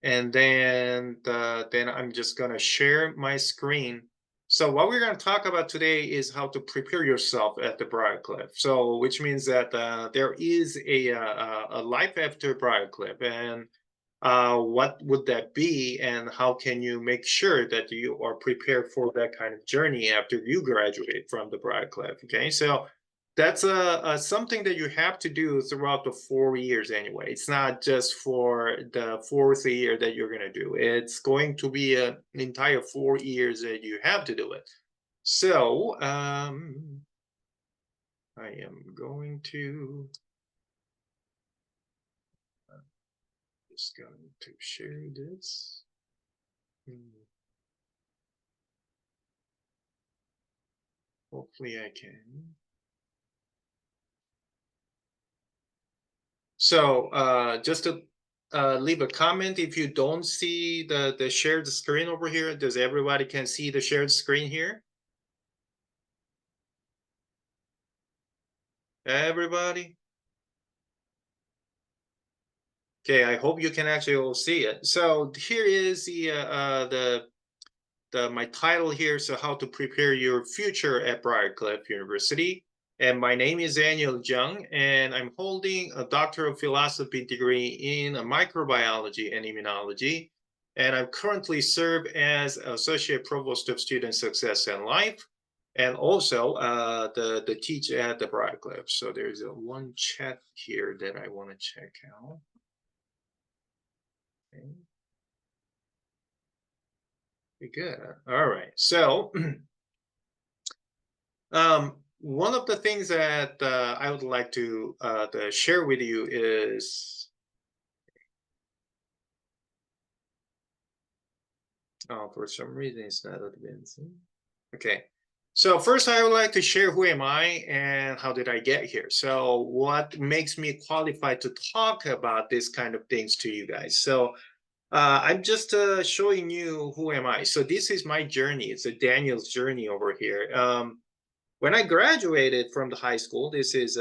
and then I'm just gonna share my screen. So what we're gonna talk about today is how to prepare yourself at the Briarcliff. So which means that there is a life after Briarcliff, and what would that be, and how can you make sure that you are prepared for that kind of journey after you graduate from the Briarcliff? Okay, so that's something that you have to do throughout the 4 years anyway. It's not just for the fourth year that you're going to do. It's going to be an entire 4 years that you have to do it. So I am going to just going to share this. Hopefully I can. So just to leave a comment if you don't see the shared screen over here. Does everybody can see the shared screen here? Everybody? Okay, I hope you can actually all see it. So here is the my title here. So how to prepare your future at Briarcliff University. And my name is Daniel Jung, and I'm holding a Doctor of Philosophy degree in microbiology and immunology. And I currently serve as Associate Provost of Student Success and Life, and also the teach at the Briarcliff. So there's one chat here that I want to check out. Okay. Good. All right. So one of the things that I would like to share with you is, oh, for some reason it's not advancing. Okay. So first I would like to share who am I and how did I get here. So what makes me qualified to talk about this kind of things to you guys. So I'm just showing you who am I. So this is my journey. It's a Daniel's journey over here. When I graduated from the high school, this is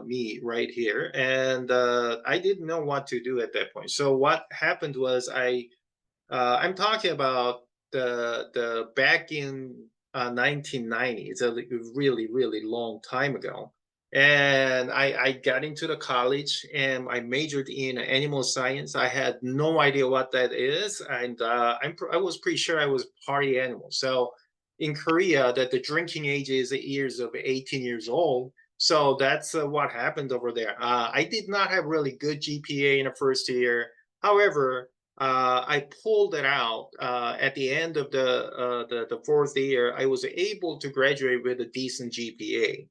me right here, and I didn't know what to do at that point. So what happened was I'm talking about the back in 1990. It's a really long time ago, and I got into the college and I majored in animal science. I had no idea what that is, and I was pretty sure I was party animal. So in Korea, that the drinking age is the years of 18 years old. So that's what happened over there. I did not have really good GPA in the first year. However, I pulled it out at the end of the fourth year. I was able to graduate with a decent GPA.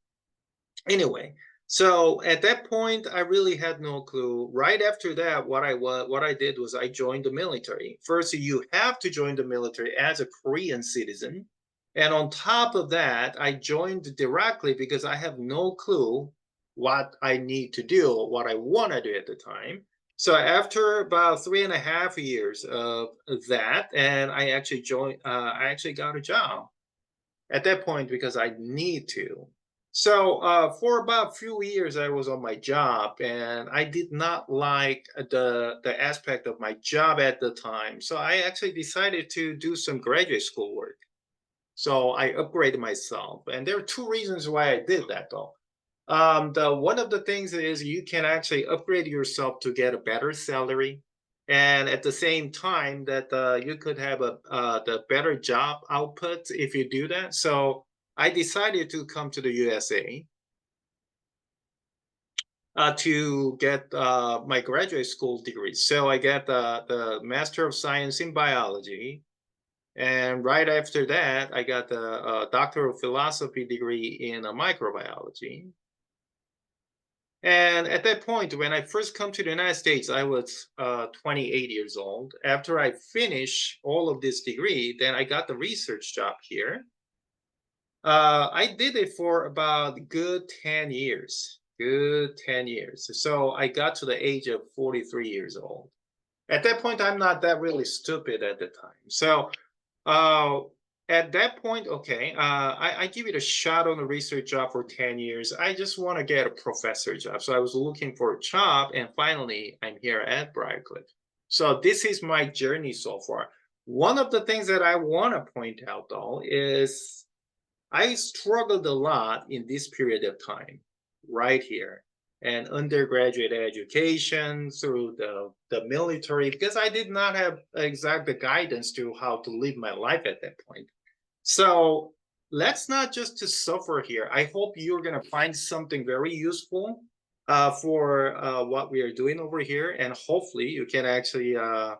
Anyway, so at that point, I really had no clue. Right after that, what I did was I joined the military. First, you have to join the military as a Korean citizen, and on top of that, I joined directly because I have no clue what I need to do, what I want to do at the time. So after about 3.5 years of that, and I actually joined. I actually got a job at that point because I need to. So for about a few years, I was on my job, and I did not like the aspect of my job at the time. So I actually decided to do some graduate school work. So I upgraded myself, and there are two reasons why I did that, though. The one of the things is you can actually upgrade yourself to get a better salary, and at the same time that you could have the better job output if you do that. So I decided to come to the USA to get my graduate school degree. So I got the Master of Science in Biology, and right after that, I got the Doctor of Philosophy degree in microbiology. And at that point, when I first come to the United States, I was 28 years old. After I finished all of this degree, then I got the research job here. I did it for about good 10 years. Good 10 years. So I got to the age of 43 years old. At that point, I'm not that really stupid at the time. So uh, at that point, okay, I give it a shot on a research job for 10 years. I just want to get a professor job. So I was looking for a job, and finally, I'm here at Briarcliff. So this is my journey so far. One of the things that I want to point out though is I struggled a lot in this period of time, right here, and undergraduate education through the military, because I did not have exact guidance to how to live my life at that point. So let's not just to suffer here. I hope you're gonna find something very useful for what we are doing over here, and hopefully you can actually uh,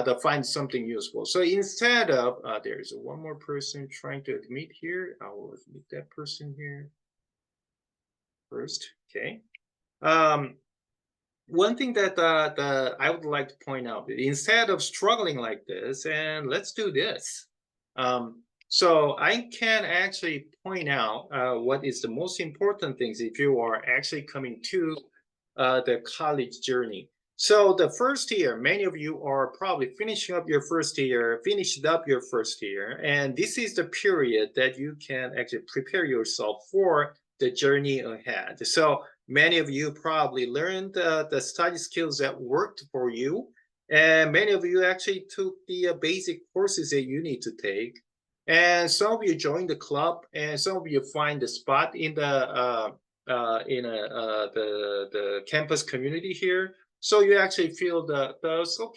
to find something useful. So instead of, there's one more person trying to admit here. I will admit that person here first. Okay. Um, One thing that I would like to point out, instead of struggling like this, and let's do this. So I can actually point out what is the most important things if you are actually coming to the college journey. So the first year, many of you are probably finishing up your first year, finished up your first year, and this is the period that you can actually prepare yourself for the journey ahead. So many of you probably learned the study skills that worked for you, and many of you actually took the basic courses that you need to take. And some of you joined the club, and some of you find the spot in the campus community here. So you actually feel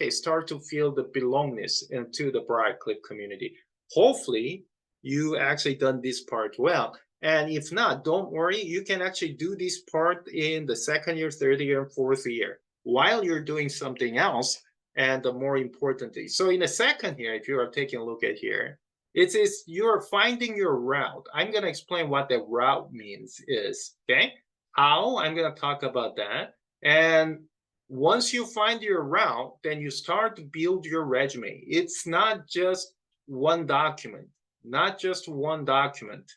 start to feel the belongingness into the Briarcliff community. Hopefully, you actually done this part well. And if not, don't worry, you can actually do this part in the second year, third year, and fourth year while you're doing something else. And the more importantly, so in the second year, if you are taking a look at here, it is you're finding your route. I'm going to explain what the route means is, okay? How, I'm going to talk about that. And once you find your route, then you start to build your resume. It's not just one document, not just one document.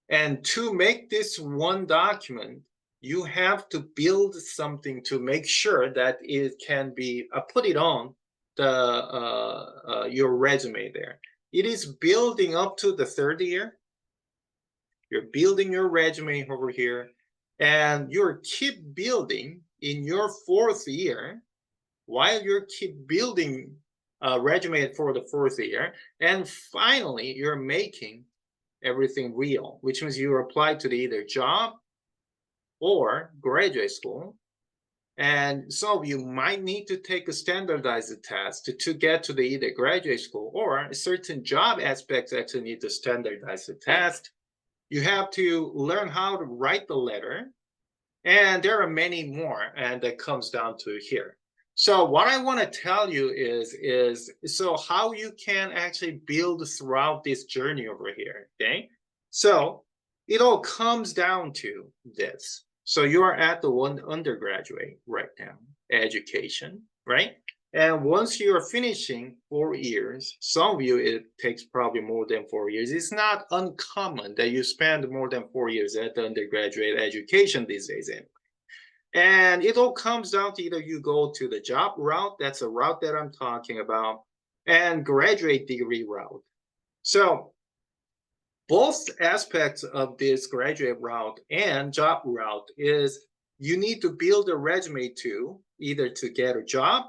And to make this one document, you have to build something to make sure that it can be put it on your resume there. It is building up to the third year. You're building your resume over here, and you're keep building in your fourth year while you're keep building a resume for the fourth year, and finally you're making everything real, which means you apply to the either job or graduate school. And some of you might need to take a standardized test to get to the either graduate school, or certain job aspects actually need to standardize the test. You have to learn how to write the letter, and there are many more, and that comes down to here. So what I want to tell you is so how you can actually build throughout this journey over here, okay? So it all comes down to this. So you are at the one undergraduate right now, education, right? And once you are finishing 4 years, some of you, it takes probably more than 4 years. It's not uncommon that you spend more than 4 years at the undergraduate education these days anyway. And it all comes down to either you go to the job route, that's a route that I'm talking about, and graduate degree route. So both aspects of this graduate route and job route is you need to build a resume to either to get a job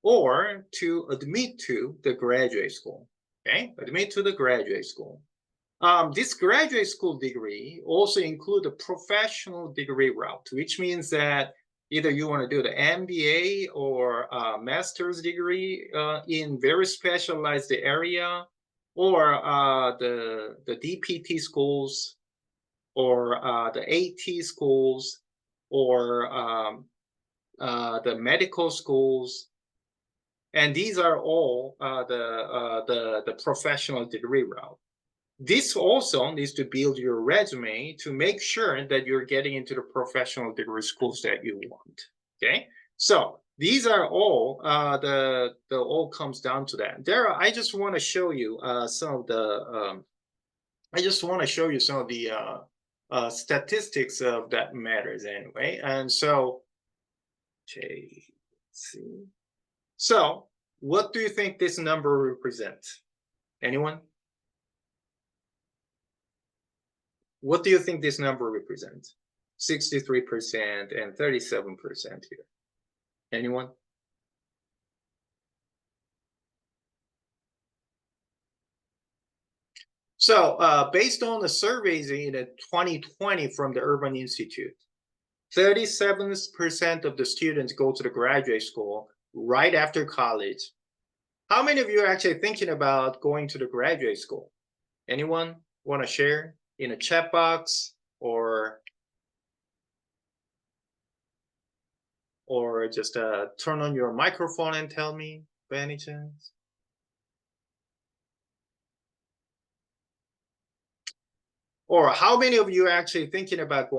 or to admit to the graduate school. Okay, admit to the graduate school. This graduate school degree also include a professional degree route, which means that either you want to do the MBA or a master's degree in very specialized area, or the DPT schools, or the AT schools, or the medical schools, and these are all the professional degree route. This also needs to build your resume to make sure that you're getting into the professional degree schools that you want. Okay, so these are all the all comes down to that. I just want to show you some of the statistics of that matters anyway. And so, okay, let's see. So, what do you think this number represents? Anyone? What do you think this number represents? 63% and 37% here. Anyone? So based on the surveys in 2020 from the Urban Institute, 37% of the students go to the graduate school right after college. How many of you are actually thinking about going to the graduate school? Anyone want to share in a chat box or just turn on your microphone and tell me by any chance? Or how many of you are actually thinking about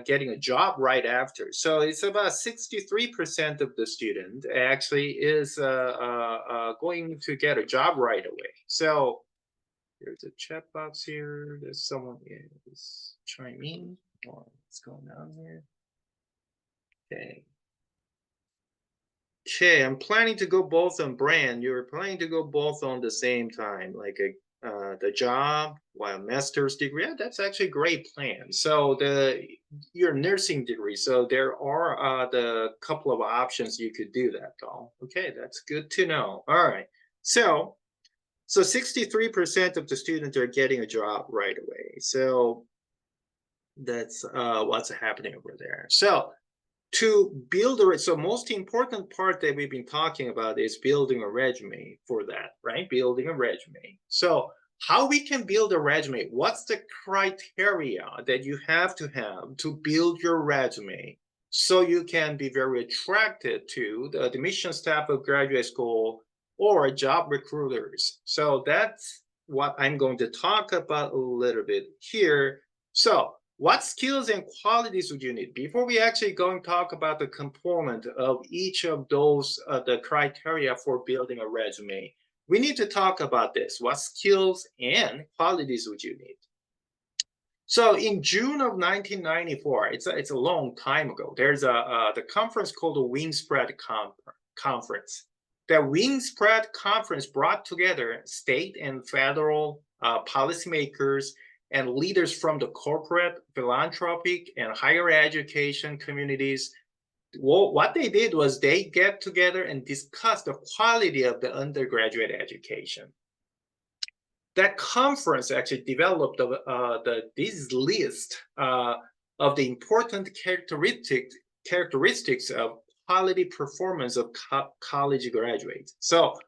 getting a job right after? So it's about 63% of the student actually is going to get a job right away. So there's a chat box here. There's someone is chiming. What's going on here? Okay. Okay, I'm planning to go both on brand. You're planning to go both on the same time, like the job while master's degree. Yeah, that's actually a great plan. So your nursing degree. So there are the couple of options you could do that though. Okay, that's good to know. All right. So 63% of the students are getting a job right away. So that's what's happening over there. So to build so most important part that we've been talking about is building a resume for that, right? Building a resume. So how we can build a resume? What's the criteria that you have to build your resume so you can be very attracted to the admission staff of graduate school or job recruiters? So that's what I'm going to talk about a little bit here. So what skills and qualities would you need? Before we actually go and talk about the component of each of those, the criteria for building a resume, we need to talk about this. What skills and qualities would you need? So in June of 1994, it's a long time ago, there's the conference called the Wingspread Conference. The Wingspread Conference brought together state and federal policymakers and leaders from the corporate, philanthropic, and higher education communities. Well, what they did was they get together and discuss the quality of the undergraduate education. That conference actually developed this list of the important characteristics of quality performance of college graduates. So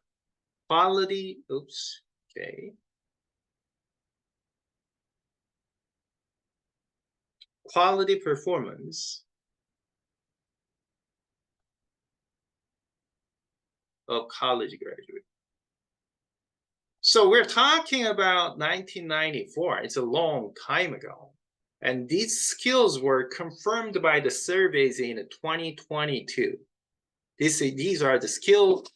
quality, quality performance of college graduate. So we're talking about 1994. It's a long time ago. And these skills were confirmed by the surveys in 2022. These are the skills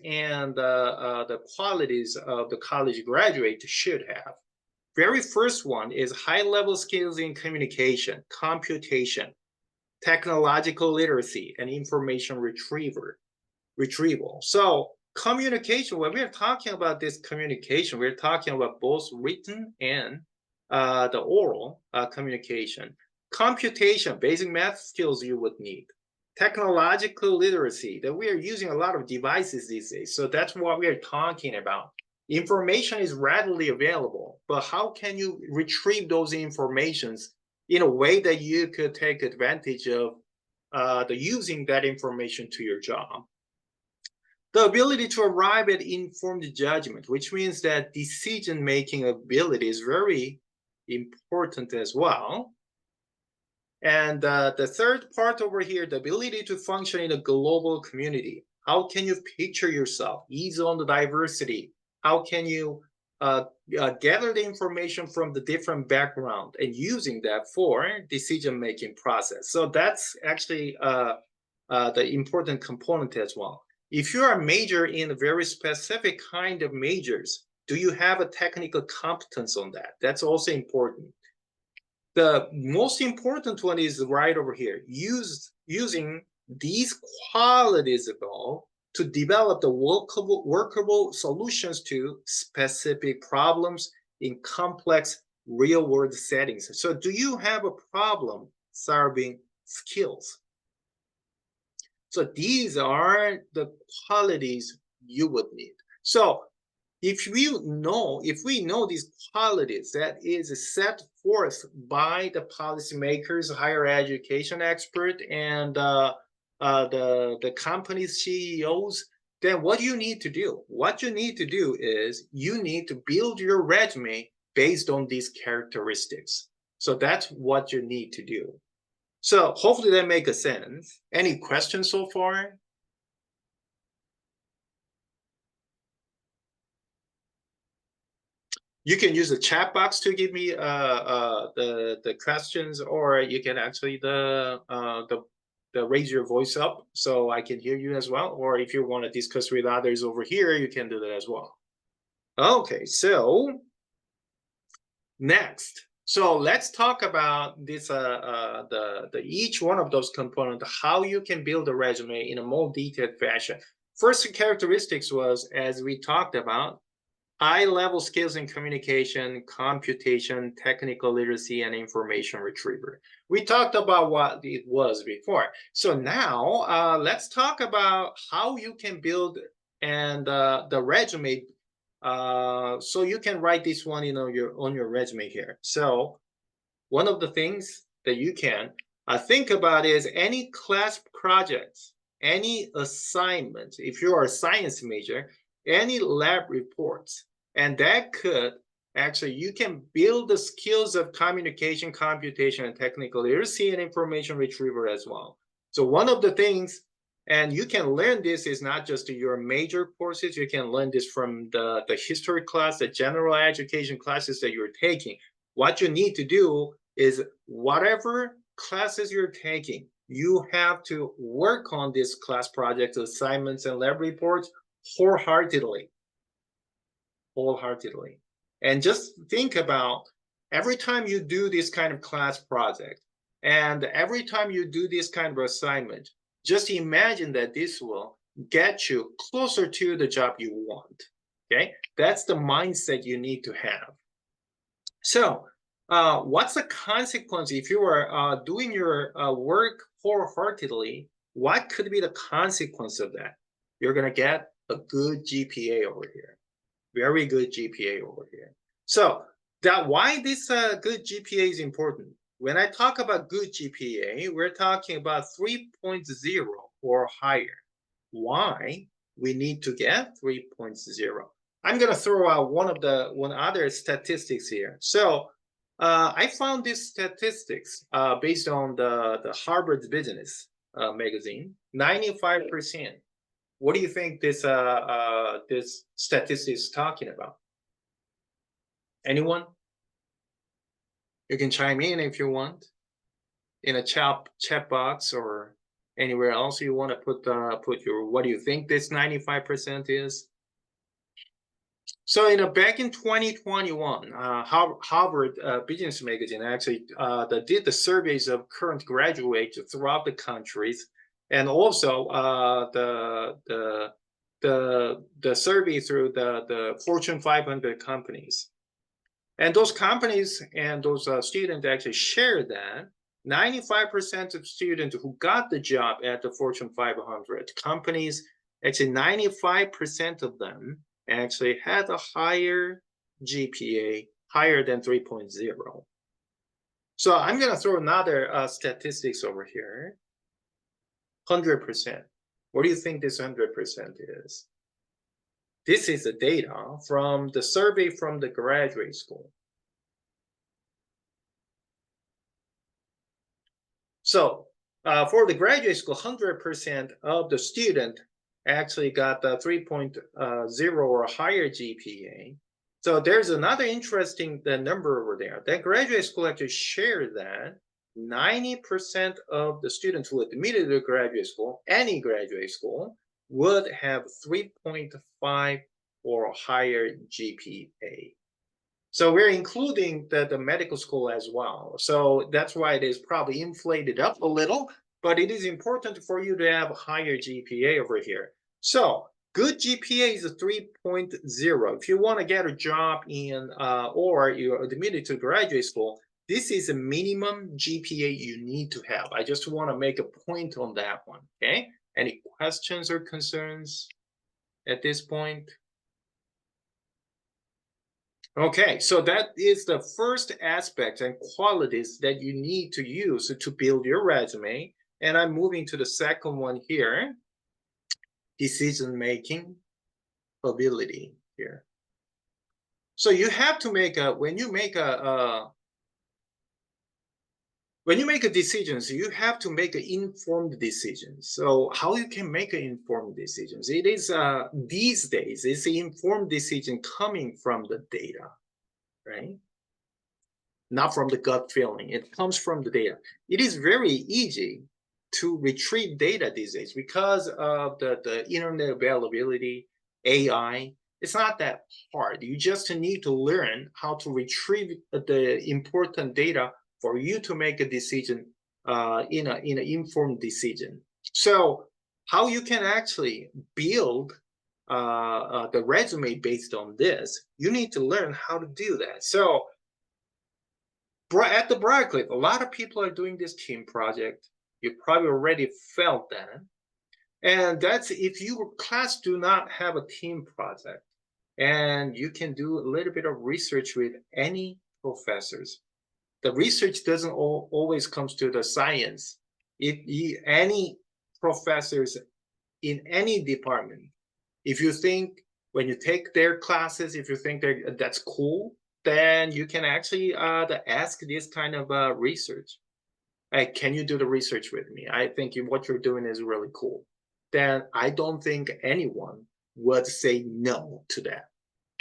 and the qualities of the college graduate should have. Very first one is high-level skills in communication, computation, technological literacy, and information retrieval. So communication, when we're talking about this communication, we're talking about both written and the oral communication. Computation, basic math skills you would need. Technological literacy, that we are using a lot of devices these days. So that's what we are talking about. Information is readily available, but how can you retrieve those informations in a way that you could take advantage of using that information to your job? The ability to arrive at informed judgment, which means that decision-making ability is very important as well. And the third part over here, the ability to function in a global community. How can you picture yourself? Ease on the diversity. How can you gather the information from the different background and using that for decision-making process? So that's actually the important component as well. If you're a major in a very specific kind of majors, do you have a technical competence on that? That's also important. The most important one is right over here, using these qualities above to develop the workable solutions to specific problems in complex real world settings. So do you have a problem solving skills? So these are the qualities you would need. So if we know these qualities that is set forth by the policymakers, higher education expert, and the company's CEOs, then what you need to do? What you need to do is you need to build your resume based on these characteristics. So that's what you need to do. So hopefully that makes sense. Any questions so far? You can use the chat box to give me the questions, or you can actually the raise your voice up so I can hear you as well. Or if you want to discuss with others over here, you can do that as well. Okay, so next, so let's talk about this the each one of those components, how you can build a resume in a more detailed fashion. First characteristics was, as we talked about, high-level skills in communication, computation, technical literacy, and information retrieval. We talked about what it was before. So now let's talk about how you can build and the resume. So you can write this one, on your resume here. So one of the things that you can think about is any class projects, any assignments, if you are a science major, any lab reports, and that could actually, you can build the skills of communication, computation, and technical literacy and information retrieval as well. So one of the things, and you can learn this, is not just your major courses, you can learn this from the history class, the general education classes that you're taking. What you need to do is whatever classes you're taking, you have to work on this class projects, assignments, and lab reports wholeheartedly. And just think about every time you do this kind of class project and every time you do this kind of assignment, just imagine that this will get you closer to the job you want. Okay, that's the mindset you need to have. So what's the consequence if you are doing your work wholeheartedly? What could be the consequence of that? You're going to get a good GPA over here. Very good GPA over here. So why this good GPA is important. When I talk about good GPA, we're talking about 3.0 or higher. Why we need to get 3.0? I'm going to throw out one other statistics here. So I found these statistics based on the Harvard Business magazine. 95%. What do you think this this statistic is talking about? Anyone? You can chime in if you want in a chat box or anywhere else you want to put your, what do you think this 95% is? So back in 2021, Harvard Business Magazine actually did the surveys of current graduates throughout the countries, and also the survey through the Fortune 500 companies. And those companies and those students actually shared that 95% of students who got the job at the Fortune 500 companies, actually 95% of them actually had a higher GPA, higher than 3.0. So I'm going to throw another statistics over here. 100%. What do you think this 100% is? This is the data from the survey from the graduate school. So for the graduate school, 100% of the student actually got a 3.0 or higher GPA. So there's another interesting number over there. That graduate school actually shared that 90% of the students who admitted to graduate school, any graduate school, would have 3.5 or higher GPA. So we're including the medical school as well. So that's why it is probably inflated up a little, but it is important for you to have a higher GPA over here. So Good GPA is a 3.0. If you want to get a job in or you're admitted to graduate school, this is a minimum GPA you need to have. I just want to make a point on that one. Okay. Any questions or concerns at this point? Okay, so that is the first aspect and qualities that you need to use to build your resume. And I'm moving to the second one here, decision-making ability here. So you have to make a, when you make a decision, so you have to make an informed decision. So how you can make an informed decisions? It is these days, it's an informed decision coming from the data, right? Not from the gut feeling. It comes from the data. It is very easy to retrieve data these days because of the internet availability, AI. It's not that hard. You just need to learn how to retrieve the important data for you to make a decision in an informed decision. So how you can actually build the resume based on this, you need to learn how to do that. So at the Briarcliff, a lot of people are doing this team project. You probably already felt that. And that's if your class do not have a team project, and you can do a little bit of research with any professors. The research doesn't always comes to the science. Any professors in any department, if you think when you take their classes, if you think that's cool, then you can actually ask this kind of research. Like, can you do the research with me? I think what you're doing is really cool. Then I don't think anyone would say no to that.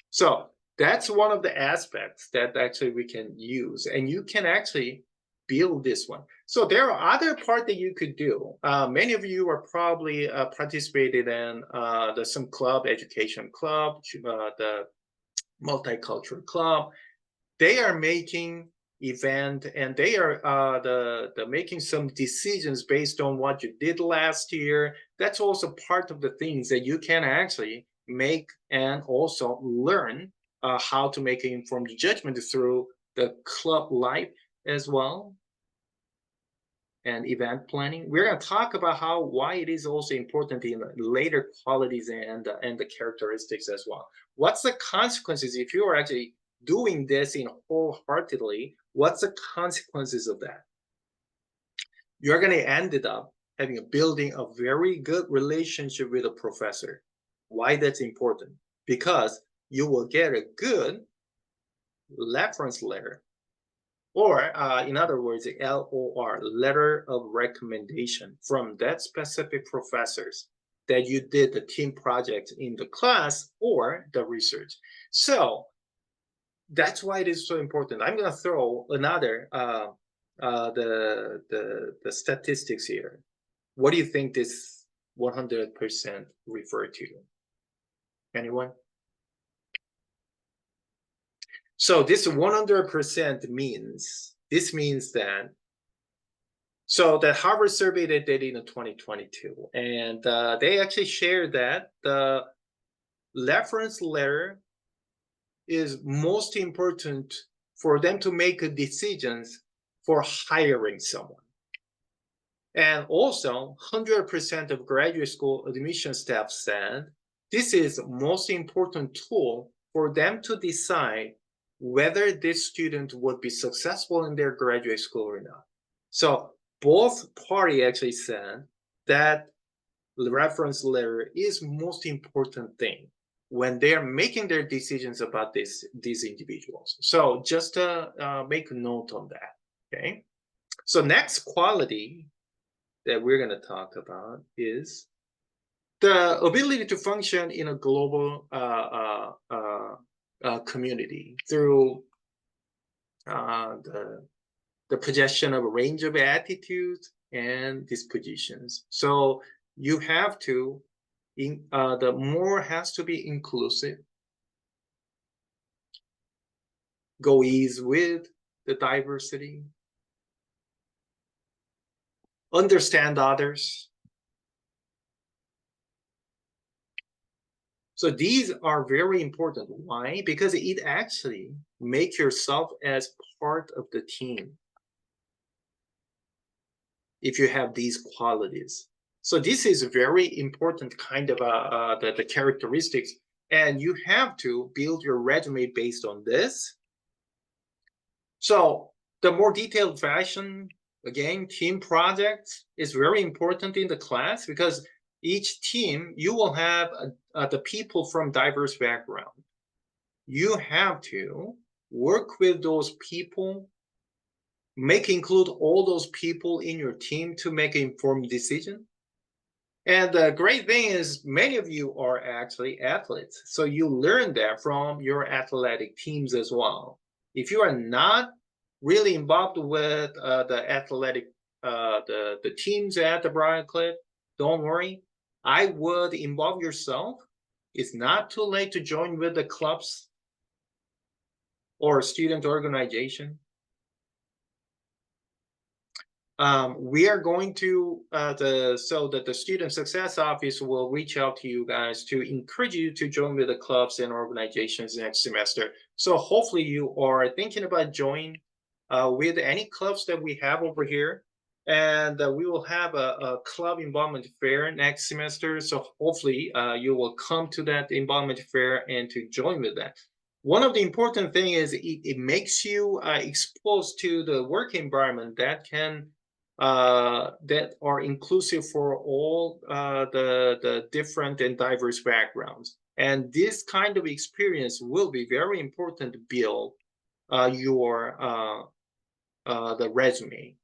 So that's one of the aspects that actually we can use, and you can actually build this one. So there are other parts that you could do. Many of you are probably participated in some club, education club, the multicultural club. They are making event, and they are the making some decisions based on what you did last year. That's also part of the things that you can actually make and also learn how to make an informed judgment through the club life as well, and event planning. We're going to talk about why it is also important in later qualities and the characteristics as well. What's the consequences if you are actually doing this in wholeheartedly? What's the consequences of that? You're going to end up building a very good relationship with a professor. Why that's important? Because you will get a good reference letter, or in other words, the LOR, letter of recommendation, from that specific professors that you did the team project in the class or the research. So that's why it is so important. I'm going to throw another the statistics here. What do you think this 100% refer to? Anyone? So this 100% means, that, so that Harvard survey they did in 2022, and they actually shared that the reference letter is most important for them to make decisions for hiring someone. And also 100% of graduate school admission staff said this is the most important tool for them to decide whether this student would be successful in their graduate school or not. So both parties actually said that the reference letter is most important thing when they are making their decisions about these individuals. So just make a note on that, okay? So next quality that we're going to talk about is the ability to function in a global community through the possession of a range of attitudes and dispositions. So you have to, the more has to be inclusive, go ease with the diversity, understand others, So these are very important. Why? Because it actually make yourself as part of the team if you have these qualities. So this is a very important kind of the characteristics, and you have to build your resume based on this. So the more detailed fashion, again, team projects is very important in the class because each team, you will have the people from diverse background. You have to work with those people, include all those people in your team to make an informed decision. And the great thing is many of you are actually athletes. So you learn that from your athletic teams as well. If you are not really involved with the athletic, the teams at the Briar Cliff, don't worry. I would involve yourself. It's not too late to join with the clubs or student organization. We are going to so that the student success office will reach out to you guys to encourage you to join with the clubs and organizations next semester. So hopefully you are thinking about joining with any clubs that we have over here, and we will have a club involvement fair next semester. So hopefully you will come to that involvement fair and to join with that. One of the important thing is it makes you exposed to the work environment that can that are inclusive for all the different and diverse backgrounds. And this kind of experience will be very important to build the resume.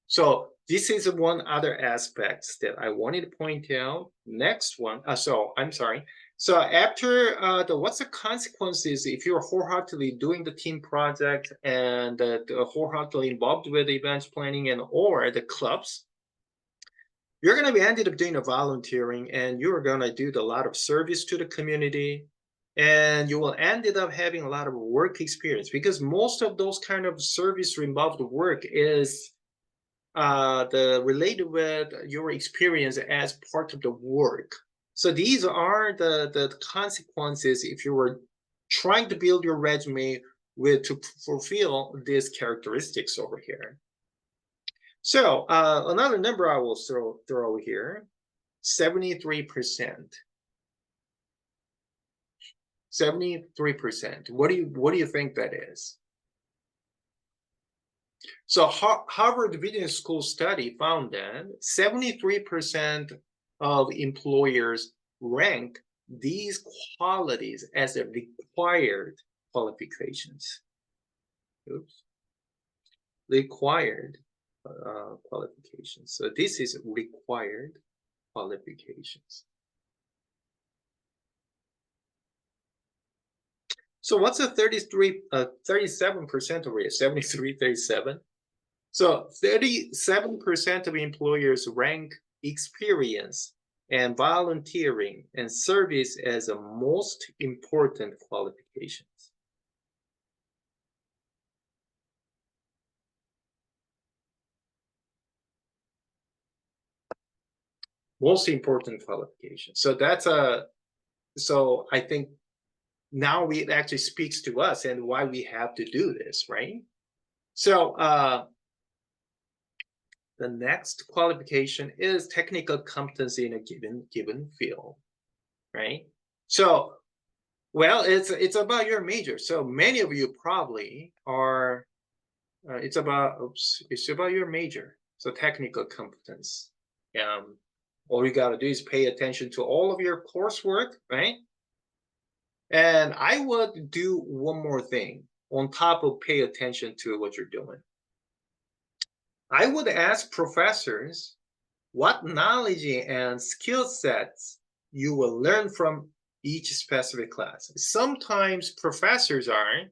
So this is one other aspect that I wanted to point out. Next one, so I'm sorry. So after what's the consequences if you're wholeheartedly doing the team project and wholeheartedly involved with events planning and or the clubs, you're going to be ended up doing a volunteering and you're going to do a lot of service to the community, and you will ended up having a lot of work experience because most of those kind of service involved work is the related with your experience as part of the work. So these are the consequences if you were trying to build your resume with to fulfill these characteristics over here. So another number I will throw here, 73%. 73%. What do you think that is? So Harvard Business School study found that 73% of employers rank these qualities as a required qualifications. Oops. Required qualifications. So this is required qualifications. So what's a 37% over here? 73, 37. So 37% of employers rank experience and volunteering and service as the most important qualifications. Most important qualification. So that's so I think now it actually speaks to us and why we have to do this, right? So the next qualification is technical competency in a given field, right? So, well, it's about your major. So many of you probably are. It's about your major. So technical competence. All you got to do is pay attention to all of your coursework, right? And I would do one more thing on top of pay attention to what you're doing. I would ask professors what knowledge and skill sets you will learn from each specific class. Sometimes professors are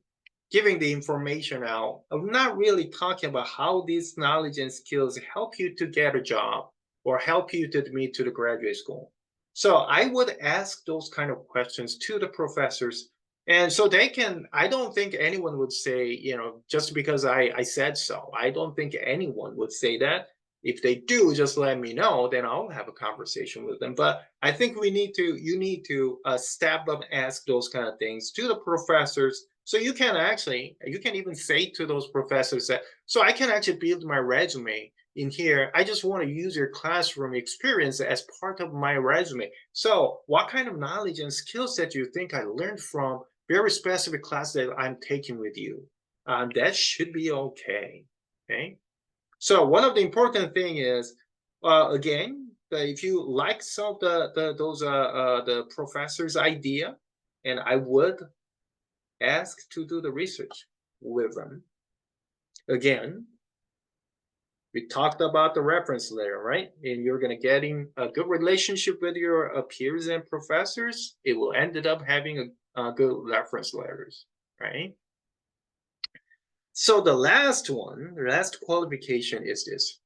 giving the information out of not really talking about how these knowledge and skills help you to get a job or help you to admit to the graduate school. So I would ask those kind of questions to the professors. And so they can, I don't think anyone would say, just because I said so, I don't think anyone would say that. If they do, just let me know, then I'll have a conversation with them. But I think you need to step up, ask those kind of things to the professors. So you can even say to those professors that, so I can actually build my resume in here. I just want to use your classroom experience as part of my resume. So what kind of knowledge and skills that you think I learned from very specific class that I'm taking with you? That should be okay. Okay. So one of the important thing is, again, that if you like some of the professor's idea, and I would ask to do the research with them. Again, we talked about the reference letter, right? And you're going to getting a good relationship with your peers and professors. It will ended up having a good reference letters, right? So the last qualification is this: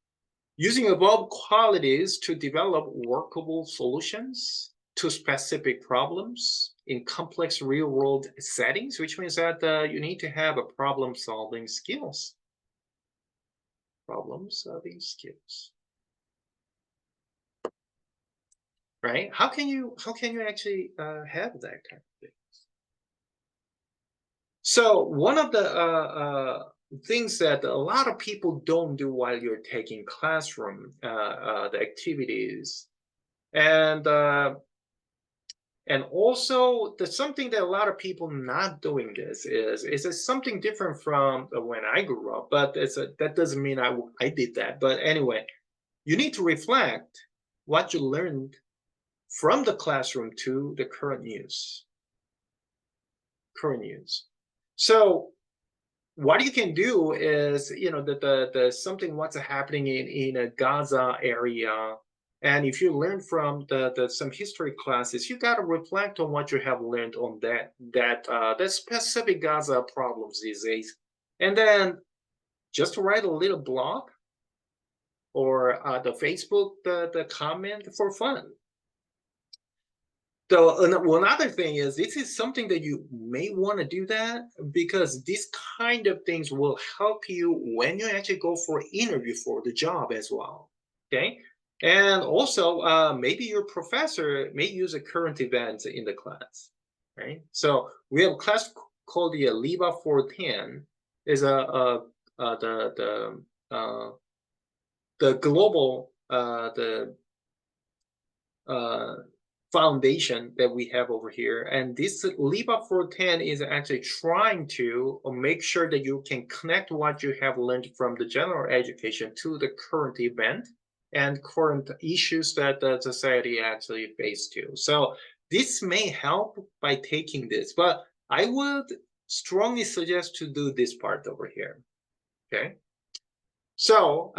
using above qualities to develop workable solutions to specific problems in complex real-world settings, which means that you need to have a problem-solving skills. Problem-solving skills, right? How can you actually have that kind of thing? So one of the things that a lot of people don't do while you're taking classroom the activities, and also there's something that a lot of people not doing this is something different from when I grew up, but that doesn't mean I did that. But anyway, you need to reflect what you learned from the classroom to the current use. So what you can do is, the something what's happening in a Gaza area, and if you learn from the some history classes, you got to reflect on what you have learned on that specific Gaza problems these days, and then just write a little blog or the Facebook the comment for fun. So one other thing is, this is something that you may want to do that, because these kind of things will help you when you actually go for an interview for the job as well. Okay. And also, maybe your professor may use a current event in the class, right? So we have a class called the LIBA 410, is the global uh, foundation that we have over here. And this LIBA 410 is actually trying to make sure that you can connect what you have learned from the general education to the current event and current issues that the society actually face too. So this may help by taking this, but I would strongly suggest to do this part over here. Okay. So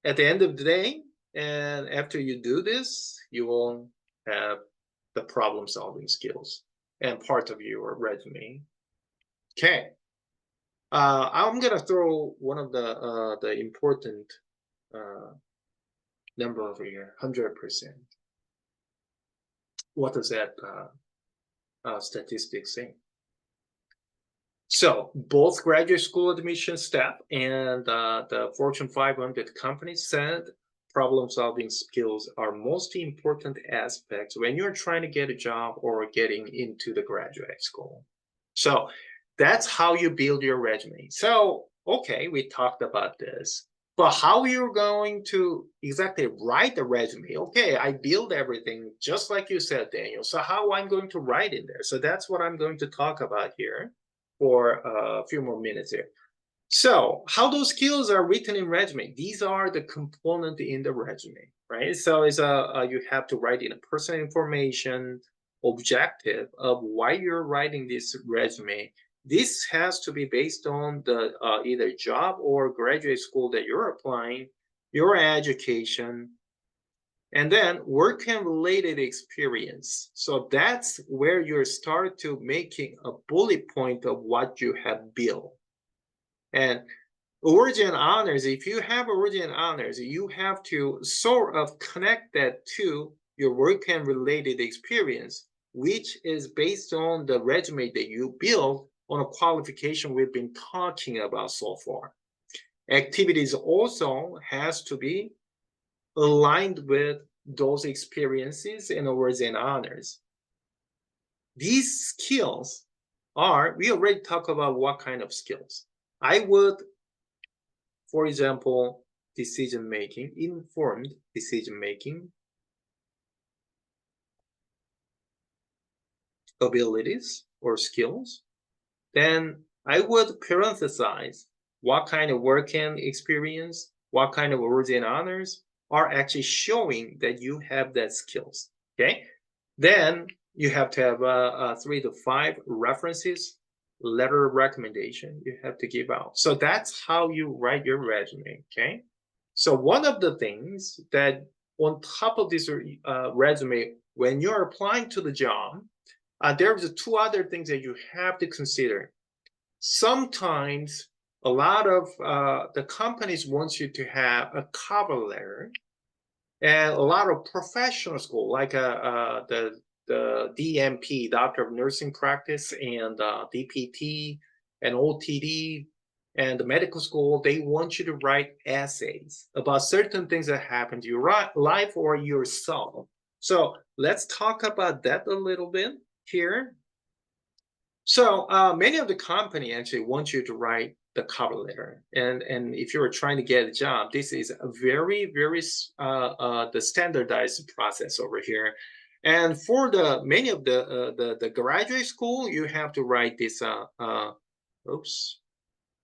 at the end of the day, and after you do this, you will have the problem solving skills and part of your resume. Okay. I'm gonna throw one of the important number over here, 100%. What does that statistic say? So both graduate school admission staff and the Fortune 500 companies said problem-solving skills are most important aspects when you're trying to get a job or getting into the graduate school. So that's how you build your resume. So, okay, we talked about this, but how you're going to exactly write the resume? Okay, I build everything just like you said, Daniel. So how I'm going to write in there? So that's what I'm going to talk about here for a few more minutes here. So how those skills are written in resume? These are the component in the resume, right? So it's you have to write in a personal information objective of why you're writing this resume. This has to be based on the either job or graduate school that you're applying, your education, and then work and related experience. So that's where you start to making a bullet point of what you have built. And origin honors, if you have origin honors, you have to sort of connect that to your work and related experience, which is based on the resume that you build on a qualification we've been talking about so far. Activities also has to be aligned with those experiences and awards and honors. These skills are, we already talked about what kind of skills. I would, for example, decision making, informed decision making, abilities or skills. Then I would parenthesize what kind of work and experience, what kind of awards and honors are actually showing that you have that skills. Okay. Then you have to have 3 to 5 references, letter of recommendation you have to give out. So that's how you write your resume. Okay. So one of the things that on top of this resume, when you're applying to the job, there's 2 other things that you have to consider. Sometimes a lot of the companies want you to have a cover letter, and a lot of professional school, like the DNP, Doctor of Nursing Practice, and DPT, and OTD, and the medical school, they want you to write essays about certain things that happen to your life or yourself. So let's talk about that a little bit here. So many of the company actually want you to write the cover letter, and if you're trying to get a job, this is a very the standardized process over here. And for the many of the graduate school, you have to write this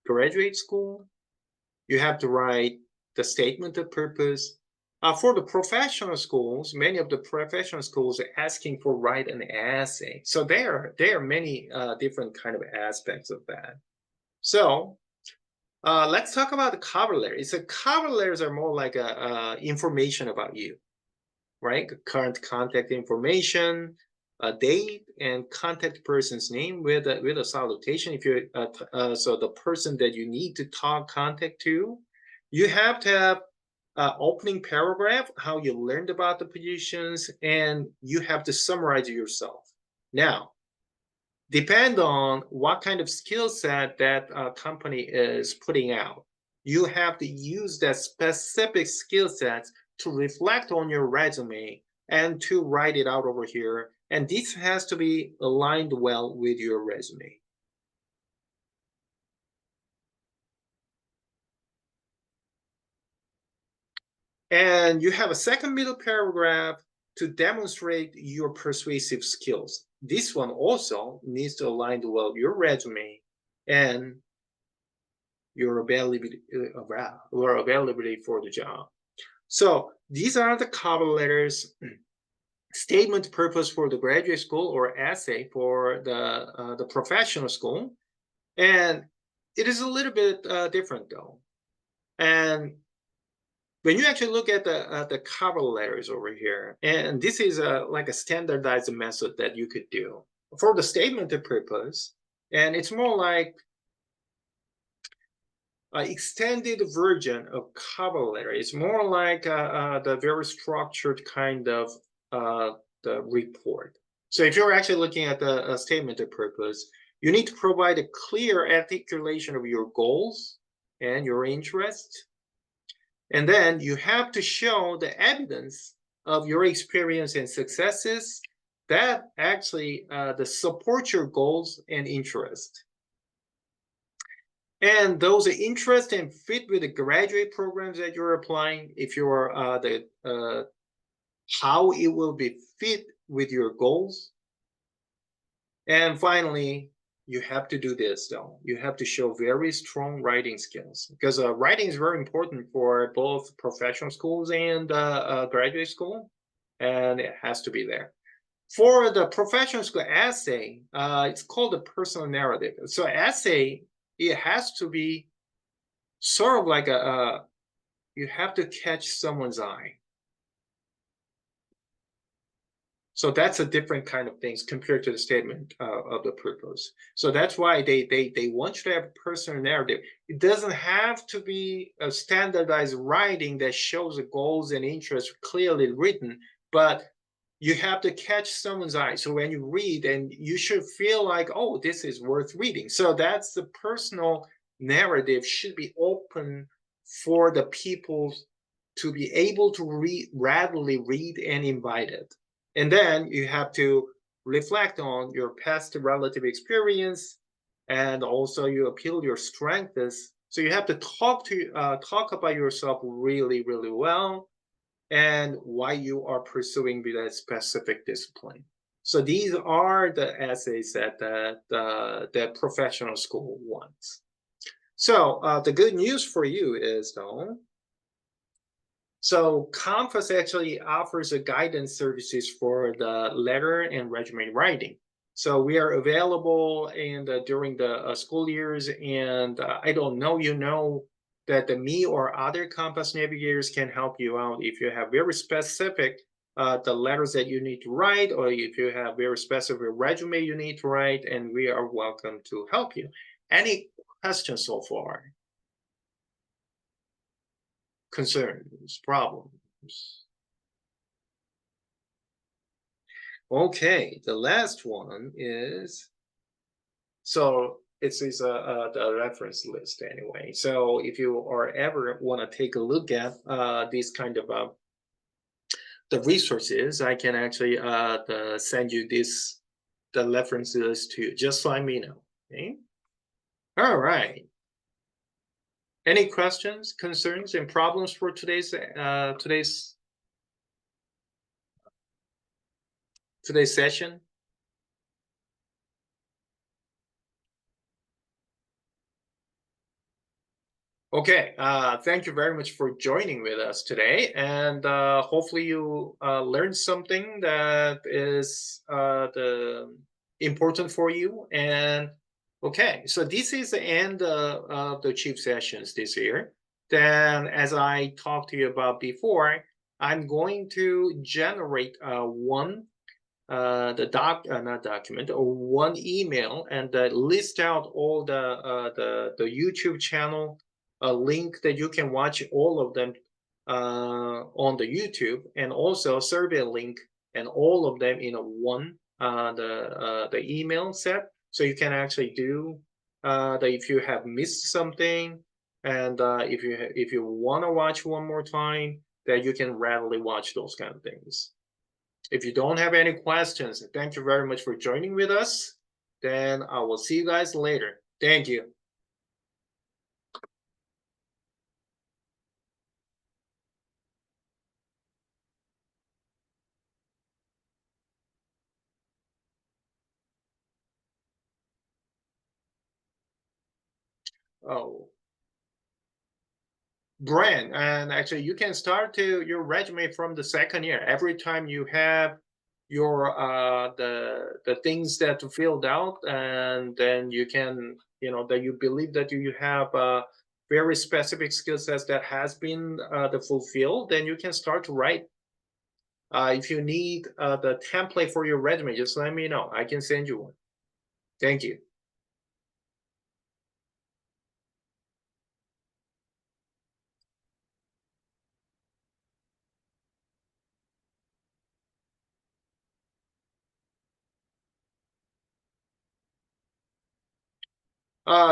graduate school. You have to write the statement of purpose. For the professional schools, many of the professional schools are asking for write an essay. So there are many different kind of aspects of that. So let's talk about the cover letter. So cover letters are more like information about you, right? Current contact information, a date, and contact person's name with a salutation. If you're so the person that you need to contact to, you have to have opening paragraph, how you learned about the positions, and you have to summarize yourself. Now, depend on what kind of skill set that company is putting out. You have to use that specific skill sets to reflect on your resume and to write it out over here. And this has to be aligned well with your resume. And you have a second middle paragraph to demonstrate your persuasive skills. This one also needs to align well your resume and your availability for the job. So these are the cover letters, statement purpose for the graduate school, or essay for the professional school. And it is a little bit different though. And when you actually look at the cover letters over here, and this is like a standardized method that you could do for the statement of purpose, and it's more like an extended version of cover letter. It's more like the very structured kind of the report. So if you're actually looking at the statement of purpose, you need to provide a clear articulation of your goals and your interests. And then you have to show the evidence of your experience and successes that actually support your goals and interest. And those interest and fit with the graduate programs that you're applying, if you're how it will be fit with your goals. And finally, you have to do this though. You have to show very strong writing skills, because writing is very important for both professional schools and graduate school, and it has to be there. For the professional school essay, it's called a personal narrative. So essay, it has to be sort of like you have to catch someone's eye. So that's a different kind of things compared to the statement of the purpose. So that's why they want you to have a personal narrative. It doesn't have to be a standardized writing that shows the goals and interests clearly written, but you have to catch someone's eye. So when you read, and you should feel like, oh, this is worth reading. So that's the personal narrative should be open for the people to be able to readily read and invite it. And then you have to reflect on your past relative experience, and also you appeal your strengths. So you have to talk about yourself really, really well, and why you are pursuing that specific discipline. So these are the essays that the professional school wants. So the good news for you is though, so Compass actually offers a guidance services for the letter and resume writing. So we are available during the school years, and I don't know, that me or other Compass navigators can help you out if you have very specific the letters that you need to write, or if you have very specific resume you need to write, and we are welcome to help you. Any questions so far? Concerns, problems? Okay, the last one is, so it's the reference list anyway. So if you are ever want to take a look at these kind of the resources, I can actually send you the references to you. Just let me know. Okay. All right. Any questions, concerns, and problems for today's session? Okay, thank you very much for joining with us today, and hopefully you learned something that is the important for you. And okay, so this is the end of the chief sessions this year. Then, as I talked to you about before, I'm going to generate one not document, or one email, and list out all the YouTube channel, a link that you can watch all of them on the YouTube, and also survey link, and all of them in a one the email set, so you can actually do if you have missed something, and if you want to watch one more time, that you can readily watch those kind of things. If you don't have any questions, thank you very much for joining with us. Then I will see you guys later. Thank you. Oh, brand. And actually, you can start to your resume from the second year. Every time you have your the things that filled out, and then you can, that you believe that you have very specific skill sets that has been the fulfilled, then you can start to write. If you need the template for your resume, just let me know. I can send you one. Thank you.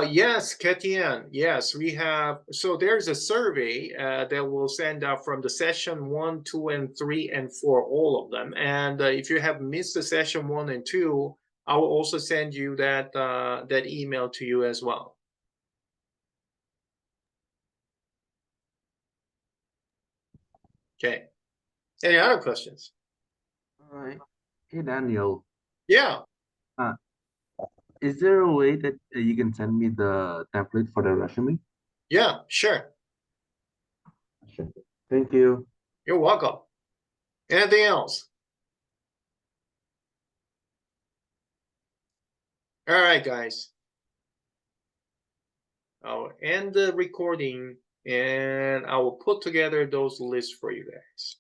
Yes, Katian. Yes, we have. So there's a survey that we'll send out from the session 1, 2, and 3, and 4, all of them. And if you have missed the session 1 and 2, I will also send you that email to you as well. Okay. Any other questions? All right. Hey, Daniel. Yeah. Uh, is there a way that you can send me the template for the resume? Yeah, sure. Sure. Thank you. You're welcome. Anything else? All right, guys. I'll end the recording, and I will put together those lists for you guys.